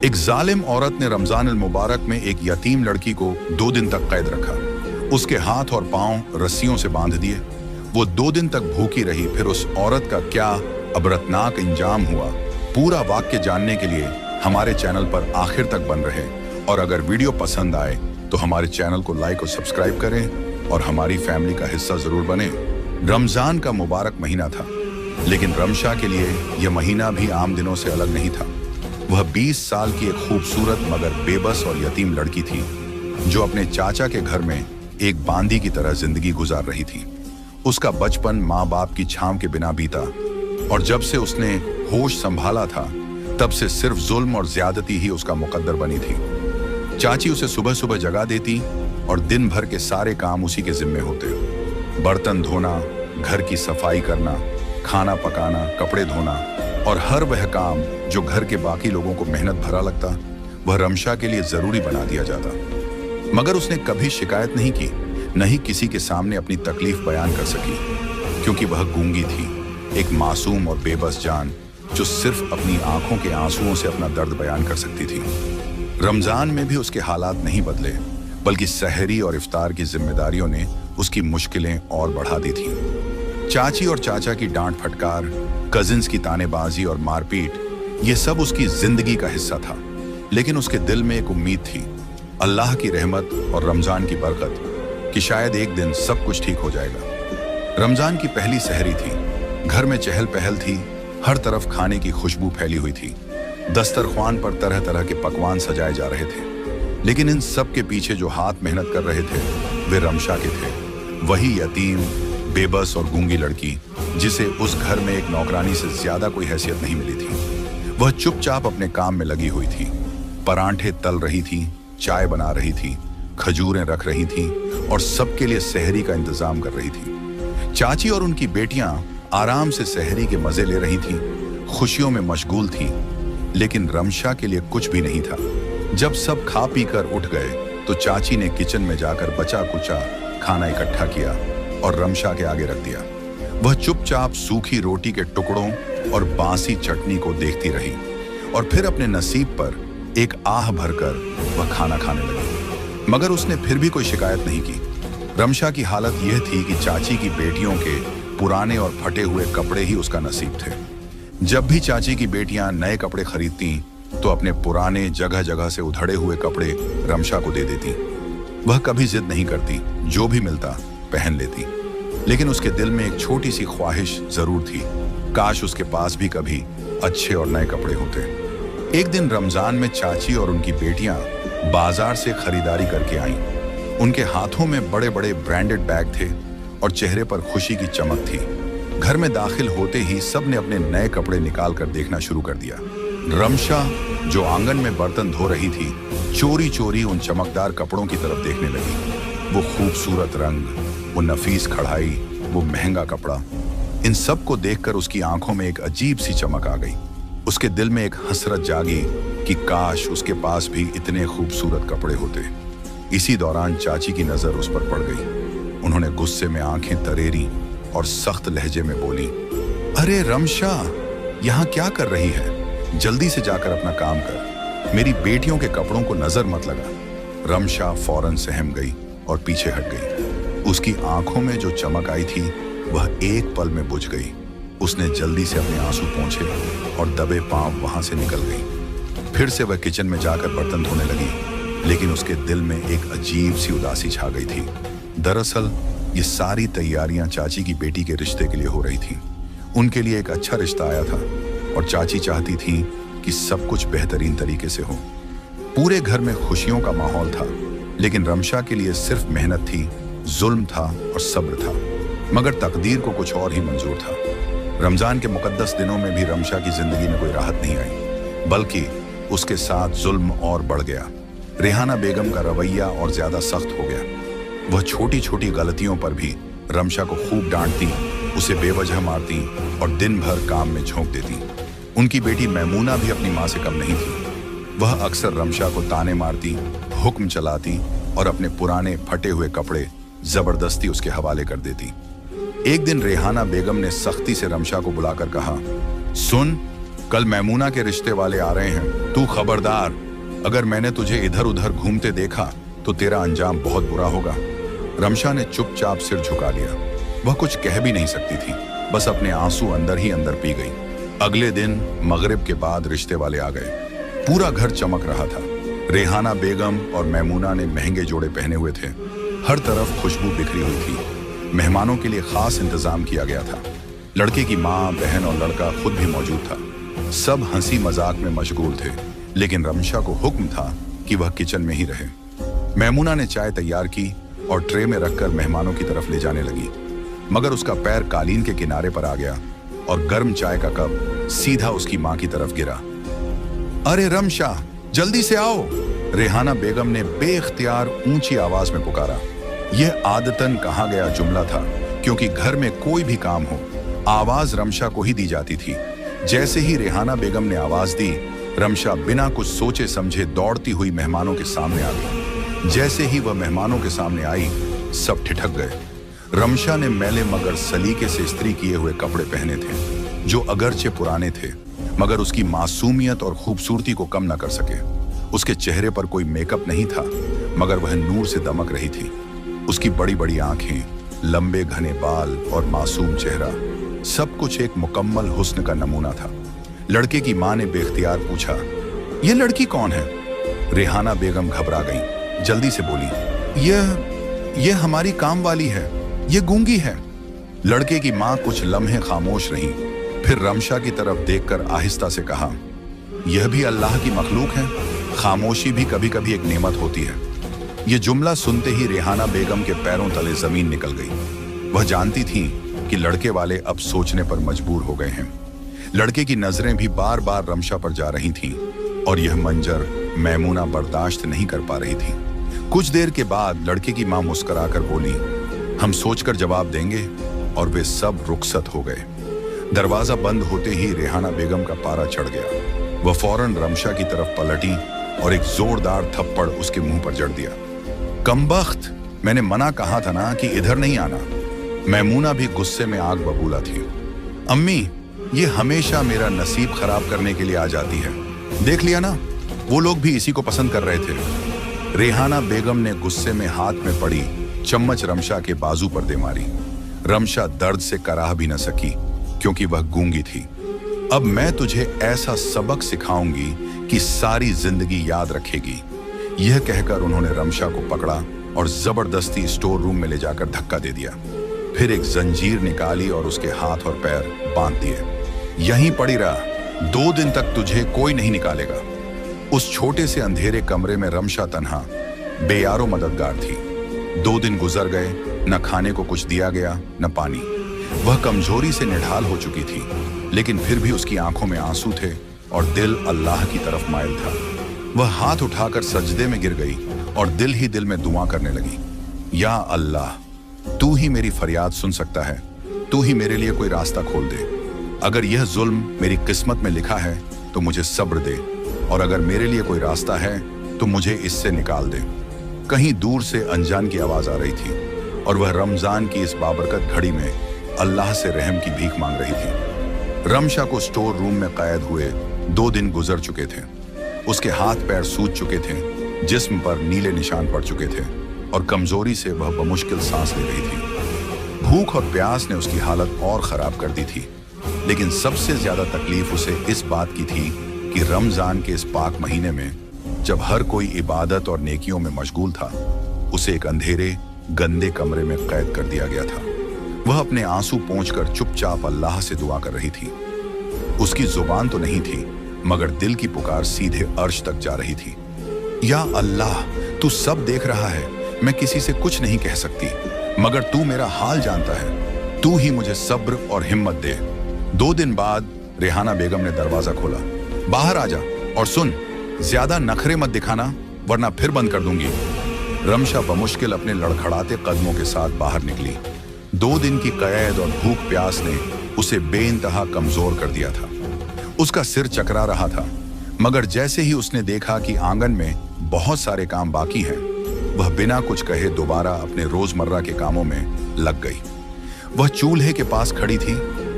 एक जालिम औरत ने रमजान अल मुबारक में एक यतीम लड़की को 2 दिन तक कैद रखा। उसके हाथ और पांव रस्सियों से बांध दिए। वो 2 दिन तक भूखी रही। फिर उस औरत का क्या अबरतनाक इंजाम हुआ, पूरा वाक्य जानने के लिए हमारे चैनल पर आखिर तक बन रहे। और अगर वीडियो पसंद आए तो हमारे चैनल को लाइक और सब्सक्राइब करें और हमारी फैमिली का हिस्सा जरूर बने। रमजान का मुबारक महीना था, लेकिन रमशा के लिए यह महीना भी आम दिनों से अलग नहीं था। वह 20 साल की एक खूबसूरत मगर बेबस और यतीम लड़की थी, जो अपने चाचा के घर में एक बांदी की तरह जिंदगी गुजार रही थी। उसका बचपन माँ बाप की छांव के बिना बीता, और जब से उसने होश संभाला था तब से सिर्फ जुल्म और ज्यादती ही उसका मुकद्दर बनी थी। चाची उसे सुबह सुबह जगा देती और दिन भर के सारे काम उसी के जिम्मे होते। बर्तन धोना, घर की सफाई करना, खाना पकाना, कपड़े धोना और हर वह काम जो घर के बाकी लोगों को मेहनत भरा लगता, वह रमशा के लिए जरूरी बना दिया जाता। मगर उसने कभी शिकायत नहीं की, न ही किसी के सामने अपनी तकलीफ बयान कर सकी, क्योंकि वह गूंगी थी, एक मासूम और बेबस जान जो सिर्फ अपनी आंखों के आंसुओं से अपना दर्द बयान कर सकती थी। रमजान में भी उसके हालात नहीं बदले, बल्कि सहरी और इफ्तार की जिम्मेदारियों ने उसकी मुश्किलें और बढ़ा दी थी। चाची और चाचा की डांट फटकार, कजिन्स की तानेबाजी और मारपीट, ये सब उसकी जिंदगी का हिस्सा था। लेकिन उसके दिल में एक उम्मीद थी, अल्लाह की रहमत और रमजान की बरकत, कि शायद एक दिन सब कुछ ठीक हो जाएगा। रमजान की पहली सहरी थी। घर में चहल पहल थी, हर तरफ खाने की खुशबू फैली हुई थी। दस्तरख्वान पर तरह तरह के पकवान सजाए जा रहे थे। लेकिन इन सब के पीछे जो हाथ मेहनत कर रहे थे, वे रमशा के थे। वही यतीम, बेबस और गूंगी लड़की, जिसे उस घर में एक नौकरानी से ज्यादा कोई हैसियत नहीं मिली थी। वह चुपचाप अपने काम में लगी हुई थी। परांठे तल रही थी, चाय बना रही थी, खजूरें रख रही थी और सबके लिए सहरी का इंतजाम कर रही थी। चाची और उनकी बेटियां आराम से सहरी के मजे ले रही थीं, खुशियों में मशगूल थीं। लेकिन रमशा के लिए कुछ भी नहीं था। जब सब खा पी कर उठ गए तो चाची ने किचन में जाकर बचा कुचा खाना इकट्ठा किया और रमशा के आगे रख दिया। वह चुपचाप सूखी रोटी के टुकड़ों और बासी चटनी को देखती रही और फिर अपने नसीब पर एक आह भरकर वह खाना खाने लगी। मगर उसने फिर भी कोई शिकायत नहीं की। रमशा की हालत यह थी कि चाची की बेटियों के पुराने और फटे हुए कपड़े ही उसका नसीब थे। जब भी चाची की बेटियां नए कपड़े खरीदती तो अपने पुराने जगह जगह से उधड़े हुए कपड़े रमशा को दे देती। वह कभी जिद नहीं करती, जो भी मिलता पहन लेती। लेकिन उसके दिल में एक छोटी सी ख्वाहिश जरूर थी, काश उसके पास भी कभी अच्छे और नए कपड़े होते। एक दिन रमजान में चाची और उनकी बेटियां बाजार से खरीदारी करके आईं। उनके हाथों में बड़े बड़े ब्रांडेड बैग थे और चेहरे पर खुशी की चमक थी। घर में दाखिल होते ही सब ने अपने नए कपड़े निकाल कर देखना शुरू कर दिया। रमशा, जो आंगन में बर्तन धो रही थी, चोरी चोरी उन चमकदार कपड़ों की तरफ देखने लगी। वो खूबसूरत रंग, वो नफीस कढ़ाई, वो महंगा कपड़ा, इन सब को देखकर उसकी आंखों में एक अजीब सी चमक आ गई। उसके दिल में एक हसरत जागी कि काश उसके पास भी इतने खूबसूरत कपड़े होते। इसी दौरान चाची की नजर उस पर पड़ गई। उन्होंने गुस्से में आंखें तरेरी और सख्त लहजे में बोली, अरे रमशा, यहाँ क्या कर रही है? जल्दी से जाकर अपना काम कर, मेरी बेटियों के कपड़ों को नजर मत लगा। रमशा फौरन सहम गई और पीछे हट गई। उसकी आंखों में जो चमक आई थी वह एक पल में बुझ गई। उसने जल्दी से अपने आंसू पोंछे और दबे पांव वहां से निकल गई। फिर से वह किचन में जाकर बर्तन धोने लगी, लेकिन उसके दिल में एक अजीब सी उदासी छा गई थी। दरअसल ये सारी तैयारियां चाची की बेटी के रिश्ते के लिए हो रही थीं। उनके लिए एक अच्छा रिश्ता आया था और चाची चाहती थी कि सब कुछ बेहतरीन तरीके से हो। पूरे घर में खुशियों का माहौल था, लेकिन रमशा के लिए सिर्फ मेहनत थी, जुल्म था और सब्र था। मगर तकदीर को कुछ और ही मंजूर था। रमजान के मुकद्दस दिनों में भी रमशा की जिंदगी में कोई राहत नहीं आई, बल्कि उसके साथ जुल्म और बढ़ गया। रेहाना बेगम का रवैया और ज्यादा सख्त हो गया। वह छोटी छोटी गलतियों पर भी रमशा को खूब डांटती, उसे बेवजह मारती और दिन भर काम में झोंक देती। उनकी बेटी मैमूना भी अपनी माँ से कम नहीं थी। वह अक्सर रमशा को ताने मारती, हुक्म चलाती और अपने पुराने फटे हुए कपड़े जबरदस्ती उसके हवाले कर देती। एक दिन रेहाना बेगम ने सख्ती से रमशा को बुलाकर कहा, सुन, कल मैमूना के रिश्ते वाले आ रहे हैं, तू खबरदार। अगर मैंने तुझे इधर उधर घूमते देखा तो तेरा अंजाम बहुत बुरा होगा। रमशा ने चुपचाप सिर झुका लिया। वह कुछ कह भी नहीं सकती थी, बस अपने आंसू अंदर ही अंदर पी गई। अगले दिन मगरिब के बाद रिश्ते वाले आ गए। पूरा घर चमक रहा था। रेहाना बेगम और मैमूना ने महंगे जोड़े पहने हुए थे। हर तरफ खुशबू बिखरी हुई थी। मेहमानों के लिए खास इंतजाम किया गया था। लड़के की माँ, बहन और लड़का खुद भी मौजूद था। सब हंसी मजाक में मशगूल थे, लेकिन रमशा को हुक्म था कि वह किचन में ही रहे। मैमूना ने चाय तैयार की और ट्रे में रखकर मेहमानों की तरफ ले जाने लगी, मगर उसका पैर कालीन के किनारे पर आ गया और गर्म चाय का कप सीधा उसकी माँ की तरफ गिरा। अरे रमशा, जल्दी से आओ, रेहाना बेगम ने बेख्तियार ऊंची आवाज में पुकारा। यह आदतन कहा गया जुमला था, क्योंकि घर में कोई भी काम हो आवाज रमशा को ही दी जाती थी। जैसे ही रेहाना बेगम ने आवाज दी, रमशा बिना कुछ सोचे समझे दौड़ती हुई मेहमानों के सामने आ गई। जैसे ही वह मेहमानों के सामने आई, सब ठिठक गए। रमशा ने मैले मगर सलीके से इस्त्री किए हुए कपड़े पहने थे, जो अगरचे पुराने थे मगर उसकी मासूमियत और खूबसूरती को कम न कर सके। उसके चेहरे पर कोई मेकअप नहीं था, मगर वह नूर से दमक रही थी। उसकी बड़ी बड़ी आंखें, लंबे घने बाल और मासूम चेहरा, सब कुछ एक मुकम्मल हुस्न का नमूना था। लड़के की मां ने बेख्तियार पूछा, यह लड़की कौन है? रेहाना बेगम घबरा गई, जल्दी से बोली, यह हमारी काम वाली है, यह गूंगी है। लड़के की मां कुछ लम्हे खामोश रही, फिर रमशा की तरफ देखकर आहिस्ता से कहा, यह भी अल्लाह की मखलूक है। खामोशी भी कभी कभी एक नेमत होती है। यह जुमला सुनते ही रेहाना बेगम के पैरों तले जमीन निकल गई। वह जानती थी कि लड़के वाले अब सोचने पर मजबूर हो गए हैं। लड़के की नजरें भी बार बार रमशा पर जा रही थीं, और यह मंजर मैमूना बर्दाश्त नहीं कर पा रही थी। कुछ देर के बाद लड़के की मां मुस्कुराकर बोली, हम सोचकर जवाब देंगे, और वे सब रुखसत हो गए। दरवाजा बंद होते ही रेहाना बेगम का पारा चढ़ गया। वह फौरन रमशा की तरफ पलटी और एक जोरदार थप्पड़ उसके मुंह पर जड़ दिया। कमबख्त, मैंने मना कहा था ना कि इधर नहीं आना। मैमूना भी गुस्से में आग बबूला थी। अम्मी, ये हमेशा मेरा नसीब खराब करने के लिए आ जाती है। देख लिया ना, वो लोग भी इसी को पसंद कर रहे थे। रेहाना बेगम ने गुस्से में हाथ में पड़ी चम्मच रमशा के बाजू पर दे मारी। रमशा दर्द से कराह भी न सकी, क्योंकि वह गूंगी थी। अब मैं तुझे ऐसा सबक सिखाऊंगी कि सारी जिंदगी याद रखेगी। यह कहकर उन्होंने रमशा को पकड़ा और जबरदस्ती स्टोर रूम में ले जाकर धक्का दे दिया। फिर एक जंजीर निकाली और उसके हाथ और पैर बांध दिए। यहीं पड़ी रहा, 2 दिन तक तुझे कोई नहीं निकालेगा। उस छोटे से अंधेरे कमरे में रमशा तन्हा बेयारो मददगार थी। 2 दिन गुजर गए, न खाने को कुछ दिया गया, न पानी। वह कमजोरी से निढाल हो चुकी थी, लेकिन फिर भी उसकी आंखों में आंसू थे और दिल अल्लाह की तरफ माइल था। वह हाथ उठाकर सजदे में गिर गई और दिल ही दिल में दुआ करने लगी, या अल्लाह, तू ही मेरी फरियाद सुन सकता है, तू ही मेरे लिए कोई रास्ता खोल दे। अगर यह जुल्म मेरी किस्मत में लिखा है तो मुझे सब्र दे, और अगर मेरे लिए कोई रास्ता है तो मुझे इससे निकाल दे। कहीं दूर से अनजान की आवाज आ रही थी, और वह रमजान की इस बाबरकत घड़ी में अल्लाह से रहम की भीख मांग रही थी। रमशा को स्टोर रूम में कैद हुए 2 दिन गुजर चुके थे। उसके हाथ पैर सूज चुके थे, जिस्म पर नीले निशान पड़ चुके थे, और कमजोरी से वह बमुश्किल सांस ले रही थी। भूख और प्यास ने उसकी हालत और खराब कर दी थी, लेकिन सबसे ज्यादा तकलीफ उसे इस बात की थी कि रमजान के इस पाक महीने में, जब हर कोई इबादत और नेकियों में मशगूल था, उसे एक अंधेरे गंदे कमरे में कैद कर दिया गया था। वह अपने आंसू पोंछकर चुपचाप अल्लाह से दुआ कर रही थी। उसकी जुबान तो नहीं थी, मगर दिल की पुकार सीधे अर्श तक जा रही थी। या अल्लाह, तू सब देख रहा है, मैं किसी से कुछ नहीं कह सकती, मगर तू मेरा हाल जानता है। तू ही मुझे सब्र और हिम्मत दे। 2 दिन बाद रेहाना बेगम ने दरवाजा खोला। बाहर आ जा, और सुन, ज्यादा नखरे मत दिखाना, वरना फिर बंद कर दूंगी। रमशा बमुश्किल अपने लड़खड़ाते कदमों के साथ बाहर निकली। 2 दिन की कैद और भूख प्यास ने उसे बेइंतहा कमजोर कर दिया था। उसका सिर चकरा रहा था, मगर जैसे ही उसने देखा कि आंगन में बहुत सारे काम बाकी हैं, वह बिना कुछ कहे दोबारा अपने रोजमर्रा के कामों में लग गई। वह चूल्हे के पास खड़ी थी,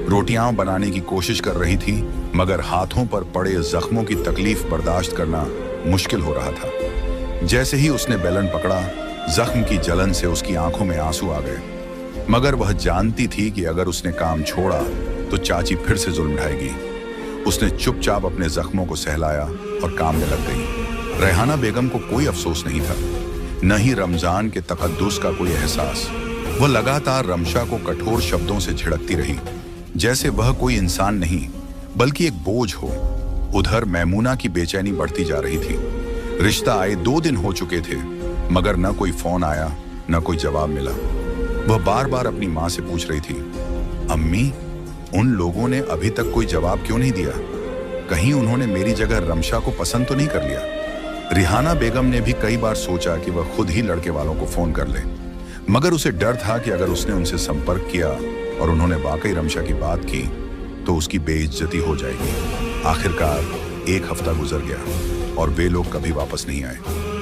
रोटियां बनाने की कोशिश कर रही थी, मगर हाथों पर पड़े जख्मों की तकलीफ बर्दाश्त करना मुश्किल हो रहा था। जैसे ही उसने बेलन पकड़ा, जख्म की जलन से उसकी आंखों में आंसू आ गए, मगर वह जानती थी कि अगर उसने काम छोड़ा तो चाची फिर से जुल्म ढाएगी। उसने चुपचाप अपने जख्मों को सहलाया और काम में लग गई। रेहाना बेगम को कोई अफसोस नहीं था, न ही रमजान के तकद्दुस का कोई एहसास। वह लगातार रमशा को कठोर शब्दों से झिड़कती रही, जैसे वह कोई इंसान नहीं बल्कि एक बोझ हो। उधर मैमूना की बेचैनी बढ़ती जा रही थी। रिश्ता आए 2 दिन हो चुके थे, मगर न कोई फोन आया, न कोई जवाब मिला। वह बार बार अपनी माँ से पूछ रही थी, अम्मी, उन लोगों ने अभी तक कोई जवाब क्यों नहीं दिया? कहीं उन्होंने मेरी जगह रमशा को पसंद तो नहीं कर लिया? रिहाना बेगम ने भी कई बार सोचा कि वह खुद ही लड़के वालों को फोन कर ले, मगर उसे डर था कि अगर उसने उनसे संपर्क किया और उन्होंने वाकई रमशा की बात की तो उसकी बेइज्जती हो जाएगी। आखिरकार 1 हफ्ता गुजर गया और वे लोग कभी वापस नहीं आए।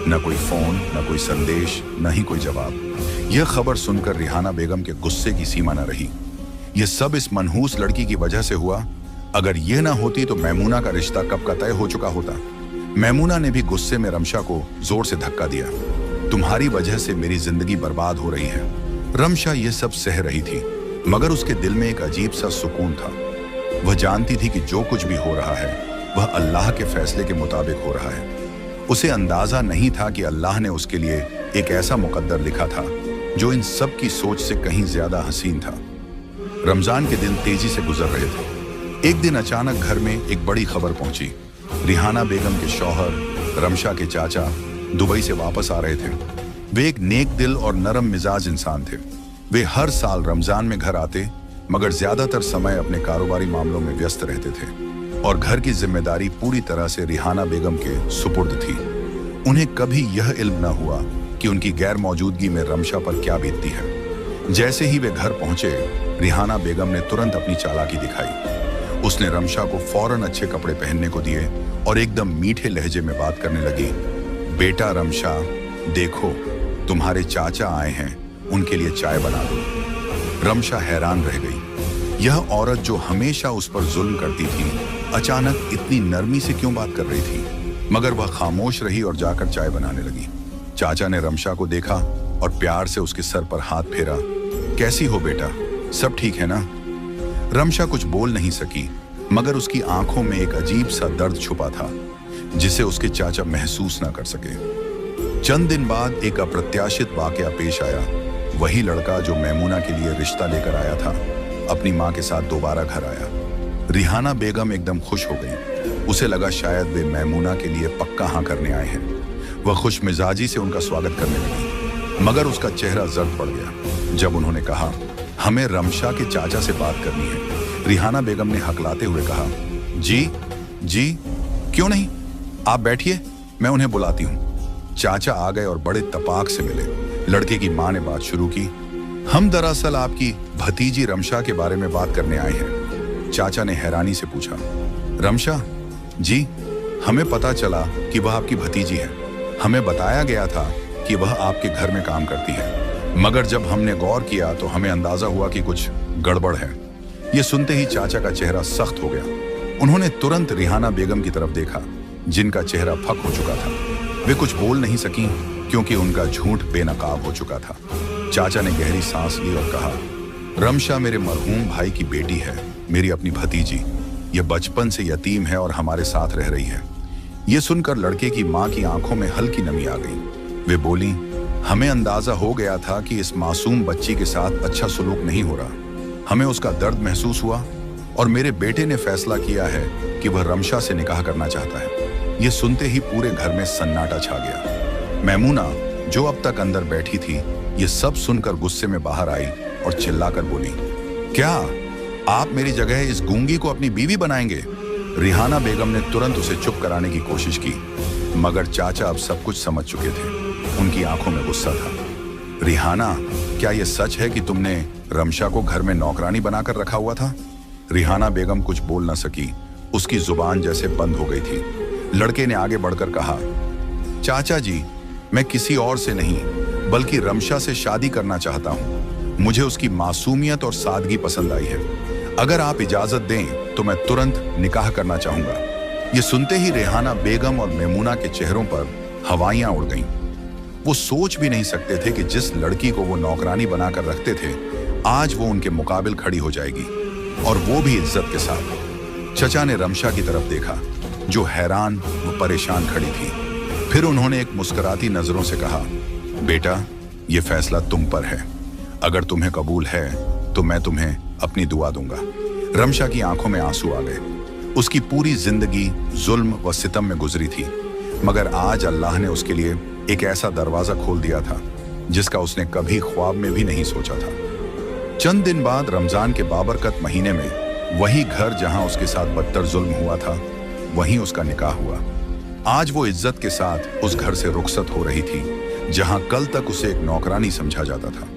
न कोई फोन, न कोई संदेश, न ही कोई जवाब। यह खबर सुनकर रिहाना बेगम के गुस्से की सीमा न रही। यह सब इस मनहूस लड़की की वजह से हुआ। अगर यह ना होती तो मैमूना का रिश्ता कब का तय हो चुका होता। मैमूना ने भी गुस्से में रमशा को जोर से धक्का दिया। तुम्हारी वजह से मेरी जिंदगी बर्बाद हो रही है। रमशा ये सब सह रही थी, मगर उसके दिल में एक अजीब सा सुकून था। वह जानती थी कि जो कुछ भी हो रहा है वह अल्लाह के फैसले के मुताबिक हो रहा है। उसे अंदाजा नहीं था कि अल्लाह ने उसके लिए एक ऐसा मुकद्दर लिखा था जो इन सब की सोच से कहीं ज्यादा हसीन था। रमजान के दिन तेजी से गुजर रहे थे। एक दिन अचानक घर में एक बड़ी खबर पहुंची। रिहाना बेगम के शौहर रमशा के चाचा दुबई से वापस आ रहे थे। वे एक नेक दिल और नरम मिजाज इंसान थे। वे हर साल रमजान में घर आते, मगर ज्यादातर समय अपने कारोबारी मामलों में व्यस्त रहते थे और घर की जिम्मेदारी पूरी तरह से रिहाना बेगम के सुपुर्द थी। उन्हें कभी यह इल्म न हुआ कि उनकी गैर मौजूदगी में रमशा पर क्या बीतती है। जैसे ही वे घर पहुंचे, रिहाना बेगम ने तुरंत अपनी चालाकी दिखाई। उसने रमशा को फौरन अच्छे कपड़े पहनने को दिए और एकदम मीठे लहजे में बात करने लगी। बेटा रमशा, देखो तुम्हारे चाचा आए हैं, उनके लिए चाय बना दो। रमशा हैरान रह गई। यह औरत जो हमेशा उस पर जुल्म करती थी, अचानक इतनी नरमी से क्यों बात कर रही थी? मगर वह खामोश रही और जाकर चाय बनाने लगी। चाचा ने रमशा को देखा और प्यार से उसके सर पर हाथ फेरा। कैसी हो बेटा, सब ठीक है ना? रमशा कुछ बोल नहीं सकी, मगर उसकी आंखों में एक अजीब सा दर्द छुपा था जिसे उसके चाचा महसूस ना कर सके। चंद दिन बाद एक अप्रत्याशित वाकया पेश आया। वही लड़का जो मैमूना के लिए रिश्ता लेकर आया था, अपनी माँ के साथ दोबारा घर आया। रिहाना बेगम एकदम खुश हो गई। उसे लगा शायद वे मैमूना के लिए पक्का हाँ करने आए हैं। वह खुश मिजाजी से उनका स्वागत करने लगी, मगर उसका चेहरा जर्द पड़ गया जब उन्होंने कहा, हमें रमशा के चाचा से बात करनी है। रिहाना बेगम ने हकलाते हुए कहा, जी जी, क्यों नहीं, आप बैठिए, मैं उन्हें बुलाती हूँ। चाचा आ गए और बड़े तपाक से मिले। लड़के की माँ ने बात शुरू की, हम दरअसल आपकी भतीजी रमशा के बारे में बात करने आए हैं। चाचा ने हैरानी से पूछा, रमशा? जी, हमें पता चला कि वह आपकी भतीजी है। हमें बताया गया था कि वह आपके घर में काम करती है, मगर जब हमने गौर किया तो हमें अंदाजा हुआ कि कुछ गड़बड़ है। यह सुनते ही चाचा का चेहरा सख्त हो गया। उन्होंने तुरंत रिहाना बेगम की तरफ देखा, जिनका चेहरा फक हो चुका था। वे कुछ बोल नहीं सकी क्योंकि उनका झूठ बेनकाब हो चुका था। चाचा ने गहरी सांस ली और कहा, रमशा मेरे मरहूम भाई की बेटी है, मेरी अपनी भतीजी। यह बचपन से यतीम है और हमारे साथ रह रही है। यह सुनकर लड़के की माँ की आंखों में हल्की नमी आ गई। वे बोली, हमें अंदाजा हो गया था कि इस मासूम बच्ची के साथ अच्छा सुलूक नहीं हो रहा। हमें उसका दर्द महसूस हुआ और मेरे बेटे ने फैसला किया है कि वह रमशा से निकाह करना चाहता है। यह सुनते ही पूरे घर में सन्नाटा छा गया। मैमूना, जो अब तक अंदर बैठी थी, यह सब सुनकर गुस्से में बाहर आई और चिल्लाकर बोली, क्या आप मेरी जगह इस गूंगी को अपनी बीवी बनाएंगे? रिहाना बेगम ने तुरंत उसे चुप कराने की कोशिश की, मगर चाचा अब सब कुछ समझ चुके थे। उनकी आंखों में गुस्सा था। रिहाना, क्या यह सच है कि तुमने रमशा को घर में नौकरानी बनाकर रखा हुआ था? रिहाना बेगम कुछ बोल न सकी। उसकी जुबान जैसे बंद हो गई थी। लड़के ने आगे बढ़कर कहा, चाचा जी, मैं किसी और से नहीं बल्कि रमशा से शादी करना चाहता हूँ। मुझे उसकी मासूमियत और सादगी पसंद आई है। अगर आप इजाजत दें तो मैं तुरंत निकाह करना चाहूंगा। ये सुनते ही रेहाना बेगम और मेमूना के चेहरों पर हवाइयां उड़ गईं। वो सोच भी नहीं सकते थे कि जिस लड़की को वो नौकरानी बनाकर रखते थे, आज वो उनके मुकाबिल खड़ी हो जाएगी, और वो भी इज्जत के साथ। चचा ने रमशा की तरफ देखा, जो हैरान व परेशान खड़ी थी। फिर उन्होंने एक मुस्कुराती नजरों से कहा, बेटा, ये फैसला तुम पर है। अगर तुम्हें कबूल है तो मैं तुम्हें अपनी दुआ दूंगा। रमशा की आंखों में आंसू आ गए। उसकी पूरी जिंदगी जुल्म व सितम में गुजरी थी, मगर आज अल्लाह ने उसके लिए एक ऐसा दरवाजा खोल दिया था जिसका उसने कभी ख्वाब में भी नहीं सोचा था। चंद दिन बाद रमजान के बाबरकत महीने में वही घर जहां उसके साथ बदतर जुल्म हुआ था, वहीं उसका निकाह हुआ। आज वो इज्जत के साथ उस घर से रुखसत हो रही थी जहां कल तक उसे एक नौकरानी समझा जाता था।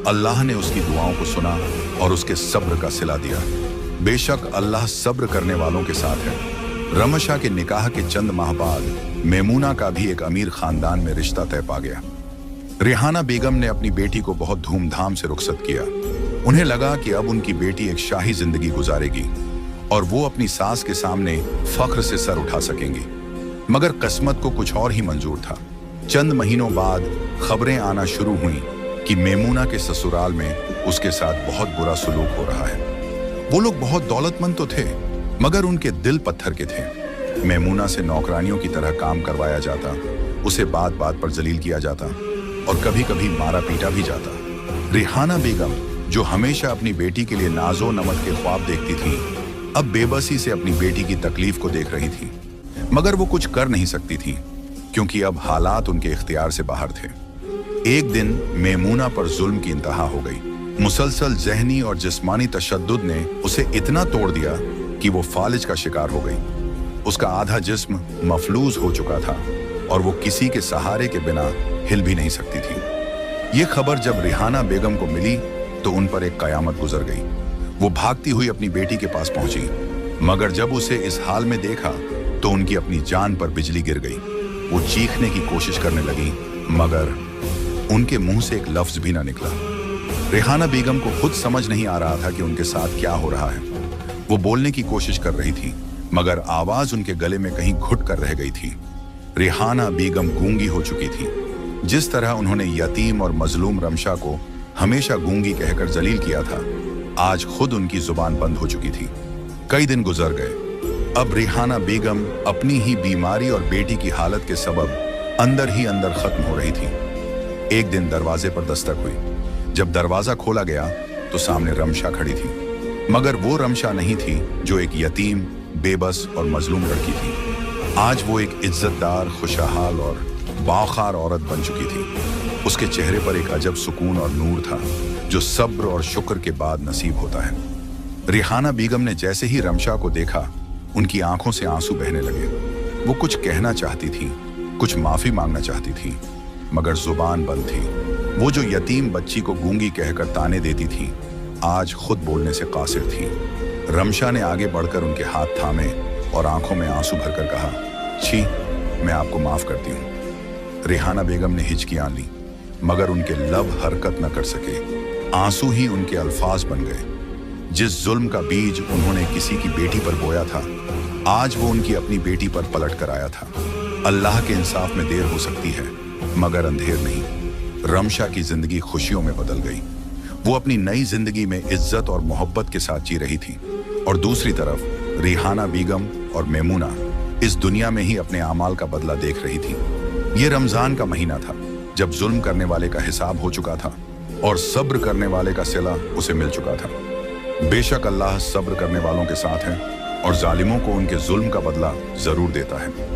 अल्लाह ने उसकी दुआओं को सुना और उसके सब्र का सिला दिया। बेशक अल्लाह सब्र करने वालों के साथ है। रमशा के निकाह के चंद माह बाद मेमूना का भी एक अमीर खानदान में रिश्ता तय पा गया। रेहाना बेगम ने अपनी बेटी को बहुत धूमधाम से रुखसत किया। उन्हें लगा कि अब उनकी बेटी एक शाही जिंदगी गुजारेगी और वो अपनी सास के सामने फख्र से सर उठा सकेंगी। मगर किस्मत को कुछ और ही मंजूर था। चंद महीनों बाद खबरें आना शुरू हुई कि मेमूना के ससुराल में उसके साथ बहुत बुरा सलूक हो रहा है। वो लोग बहुत दौलतमंद तो थे, मगर उनके दिल पत्थर के थे। मेमूना से नौकरानियों की तरह काम करवाया जाता, उसे बात बात पर जलील किया जाता और कभी कभी मारा पीटा भी जाता। रेहाना बेगम, जो हमेशा अपनी बेटी के लिए नाजो नमत के ख्वाब देखती थी, अब बेबसी से अपनी बेटी की तकलीफ को देख रही थी। मगर वो कुछ कर नहीं सकती थी, क्योंकि अब हालात उनके इख्तियार से बाहर थे। एक दिन मेमूना पर जुल्म की इंतहा हो गई। मुसलसल जहनी और जिस्मानी तशद्दुद ने उसे इतना तोड़ दिया कि वो फालिज का शिकार हो गई। उसका आधा जिस्म मफलूज हो चुका था और वो किसी के सहारे के बिना हिल भी नहीं सकती थी। ये खबर जब रेहाना बेगम को मिली तो उन पर एक कयामत गुजर गई। वो भागती हुई अपनी बेटी के पास पहुंची, मगर जब उसे इस हाल में देखा तो उनकी अपनी जान पर बिजली गिर गई। वो चीखने की कोशिश करने लगी, मगर उनके मुंह से एक लफ्ज भी ना निकला। रेहाना बेगम को खुद समझ नहीं आ रहा था कि उनके साथ क्या हो रहा है। वो बोलने की कोशिश कर रही थी, मगर आवाज उनके गले में कहीं घुट कर रह गई थी। रेहाना बेगम गूंगी हो चुकी थी। जिस तरह उन्होंने यतीम और मजलूम रमशा को हमेशा गूंगी कहकर जलील किया था, आज खुद उनकी जुबान बंद हो चुकी थी। कई दिन गुजर गए। अब रेहाना बेगम अपनी ही बीमारी और बेटी की हालत के सबब अंदर ही अंदर खत्म हो रही थी। एक दिन दरवाजे पर दस्तक हुई। जब दरवाजा खोला गया तो सामने रमशा खड़ी थी, मगर वो रमशा नहीं थी जो एक यतीम, बेबस और मजलूम लड़की थी। आज वो एक इज्जतदार, खुशहाल और बावखार औरत बन चुकी थी। उसके चेहरे पर एक अजब सुकून और नूर था, जो सब्र और शुक्र के बाद नसीब होता है। रेहाना बेगम ने जैसे ही रमशा को देखा, उनकी आंखों से आंसू बहने लगे। वो कुछ कहना चाहती थी, कुछ माफी मांगना चाहती थी, मगर जुबान बंद थी। वो जो यतीम बच्ची को गूंगी कहकर ताने देती थी, आज खुद बोलने से कासिर थी। रमशा ने आगे बढ़कर उनके हाथ थामे और आंखों में आंसू भरकर कहा, छी, मैं आपको माफ करती हूँ। रेहाना बेगम ने हिचकियां ली, मगर उनके लब हरकत न कर सके। आंसू ही उनके अल्फाज बन गए। जिस जुल्म का बीज उन्होंने किसी की बेटी पर बोया था, आज वो उनकी अपनी बेटी पर पलट कर आया था। अल्लाह के इंसाफ में देर हो सकती है, मगर अंधेर नहीं। रमशा की जिंदगी खुशियों में बदल गई। वो अपनी नई जिंदगी में इज्जत और मोहब्बत के साथ जी रही थी, और दूसरी तरफ रेहाना बेगम और मेमूना इस दुनिया में ही अपने अमाल का बदला देख रही थी। ये रमजान का महीना था, जब जुल्म करने वाले का हिसाब हो चुका था और सब्र करने वाले का सिला उसे मिल चुका था। बेशक अल्लाह सब्र करने वालों के साथ है और जालिमों को उनके जुल्म का बदला जरूर देता है।